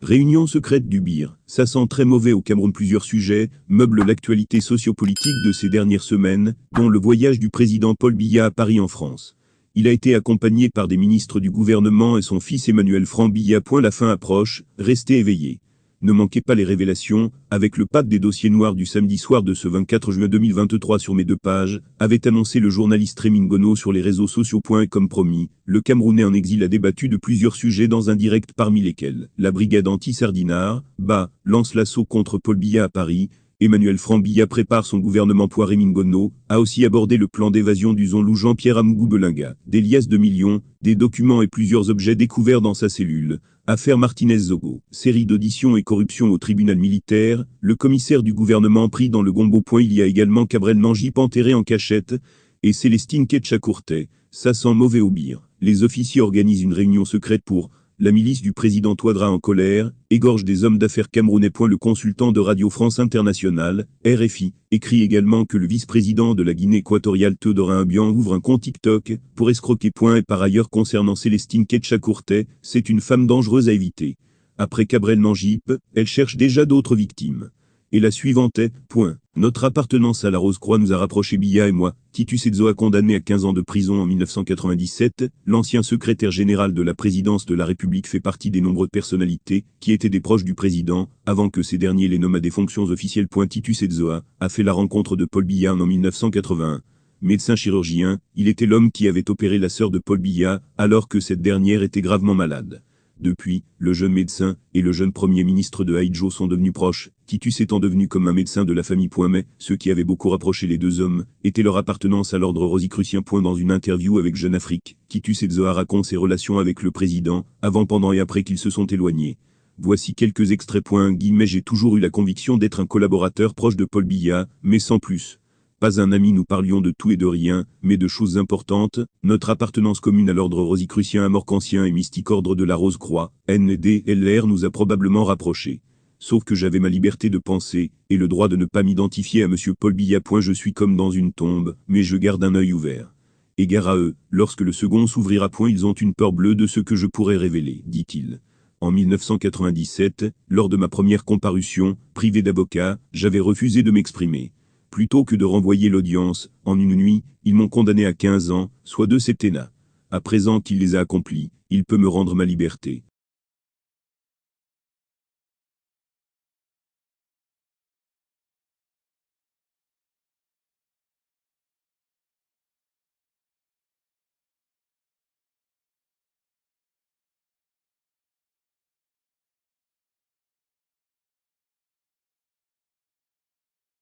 Réunion secrète du BIR. Ça sent très mauvais au Cameroun. Plusieurs sujets meublent l'actualité sociopolitique de ces dernières semaines, dont le voyage du président Paul Biya à Paris en France. Il a été accompagné par des ministres du gouvernement et son fils Emmanuel Biya. La fin approche, restez éveillés. Ne manquez pas les révélations, avec le pack des dossiers noirs du samedi soir de ce 24 juin 2023 sur mes 2 pages, avait annoncé le journaliste Rémi Ngono sur les réseaux sociaux. Comme promis, le Camerounais en exil a débattu de plusieurs sujets dans un direct, parmi lesquels la brigade anti-Sardinard, lance l'assaut contre Paul Biya à Paris. Emmanuel Biya prépare son gouvernement. Rémi Ngono a aussi abordé le plan d'évasion du zonlou Jean-Pierre Amougou Belinga, des liasses de millions, des documents et plusieurs objets découverts dans sa cellule. Affaire Martinez-Zogo, série d'auditions et corruption au tribunal militaire, le commissaire du gouvernement pris dans le gombo. Il y a également Cabrel Nangip enterré en cachette, et Célestine Ketchakourtet. Ça sent mauvais au BIR. Les officiers organisent une réunion secrète pour la milice du président Ouattara en colère, égorge des hommes d'affaires camerounais. Le consultant de Radio France Internationale, RFI, écrit également que le vice-président de la Guinée équatoriale Théodore Obiang ouvre un compte TikTok pour escroquer. Et par ailleurs, concernant Célestine Ketchakourtet, c'est une femme dangereuse à éviter. Après Cabrel Nangip, elle cherche déjà d'autres victimes. Et la suivante est, notre appartenance à la Rose-Croix nous a rapprochés. Biya et moi. Titus Edzoa condamné à 15 ans de prison en 1997, l'ancien secrétaire général de la présidence de la République fait partie des nombreuses personnalités qui étaient des proches du président, avant que ces derniers les nomment à des fonctions officielles. Titus Edzoa a fait la rencontre de Paul Biya en 1981. Médecin chirurgien, il était l'homme qui avait opéré la sœur de Paul Biya, alors que cette dernière était gravement malade. Depuis, le jeune médecin et le jeune premier ministre de Haïdjo sont devenus proches, Titus étant devenu comme un médecin de la famille. Mais ce qui avait beaucoup rapproché les deux hommes était leur appartenance à l'ordre rosicrucien. Dans une interview avec Jeune Afrique, Titus Edzoa raconte ses relations avec le président, avant, pendant et après qu'ils se sont éloignés. Voici quelques extraits. J'ai toujours eu la conviction d'être un collaborateur proche de Paul Biya, mais sans plus. Pas un ami, nous parlions de tout et de rien, mais de choses importantes. Notre appartenance commune à l'ordre rosicrucien amorcancien et mystique ordre de la Rose-Croix, NDLR, nous a probablement rapprochés. Sauf que j'avais ma liberté de penser, et le droit de ne pas m'identifier à monsieur Paul Biya. Je suis comme dans une tombe, mais je garde un œil ouvert. Égard à eux, lorsque le second s'ouvrira. Ils ont une peur bleue de ce que je pourrais révéler, dit-il. En 1997, lors de ma première comparution, privé d'avocat, j'avais refusé de m'exprimer. Plutôt que de renvoyer l'audience, en une nuit, ils m'ont condamné à 15 ans, soit 2 septennats. À présent qu'il les a accomplis, il peut me rendre ma liberté.